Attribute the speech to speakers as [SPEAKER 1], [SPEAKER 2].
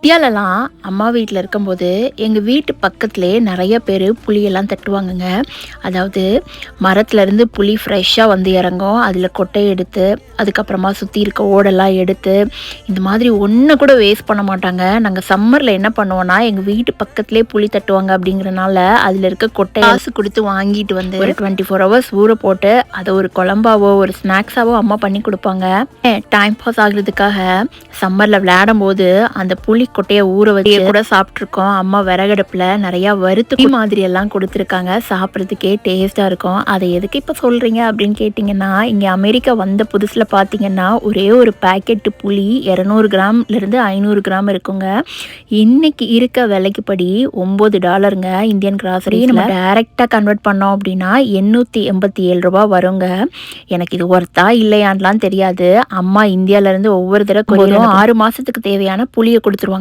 [SPEAKER 1] இந்தியாலலாம் அம்மா வீட்டில் இருக்கும்போது எங்கள் வீட்டு பக்கத்துலேயே நிறைய பேர் புளியெல்லாம் தட்டுவாங்கங்க. அதாவது மரத்துலேருந்து புளி ஃப்ரெஷ்ஷாக வந்து இறங்கும். அதில் கொட்டையை எடுத்து அதுக்கப்புறமா சுற்றி இருக்க ஓடெல்லாம் எடுத்து இந்த மாதிரி ஒன்று கூட வேஸ்ட் பண்ண மாட்டாங்க. நாங்கள் சம்மரில் என்ன பண்ணுவோன்னா எங்கள் வீட்டு பக்கத்துலேயே புளி தட்டுவாங்க அப்படிங்கிறனால அதில் இருக்க கொட்டை காசு கொடுத்து வாங்கிட்டு வந்து ஒரு 24 ஹவர்ஸ் ஊற போட்டு அதை ஒரு குழம்பாவோ ஒரு ஸ்நாக்ஸாவோ அம்மா பண்ணி கொடுப்பாங்க. டைம் பாஸ் ஆகுறதுக்காக சம்மரில் விளையாடும் போது அந்த புளி கொட்டையை ஊற வச்சு கூட சாப்பிட்ருக்கோம். அம்மா விறகடுப்பில் நிறையா வறுத்து மாதிரி எல்லாம் கொடுத்துருக்காங்க. சாப்பிட்றதுக்கே டேஸ்ட்டாக இருக்கும். அதை எதுக்கு இப்போ சொல்கிறீங்க அப்படின்னு கேட்டிங்கன்னா, இங்கே அமெரிக்கா வந்த புதுசில் பார்த்தீங்கன்னா ஒரே ஒரு பேக்கெட்டு புளி 200 கிராம்லேருந்து 500 கிராம் இருக்குங்க. இன்னைக்கு இருக்க விலைக்கு படி $9 இந்தியன் கிராசரி. நம்ம டைரெக்டாக கன்வெர்ட் பண்ணோம் அப்படின்னா 887 ரூபா வருங்க. எனக்கு இது ஒர்த்தா இல்லையான்லாம் தெரியாது. அம்மா இந்தியாவிலேருந்து ஒவ்வொரு தடவை 6 மாதத்துக்கு தேவையான புளியை கொடுத்துருவாங்க.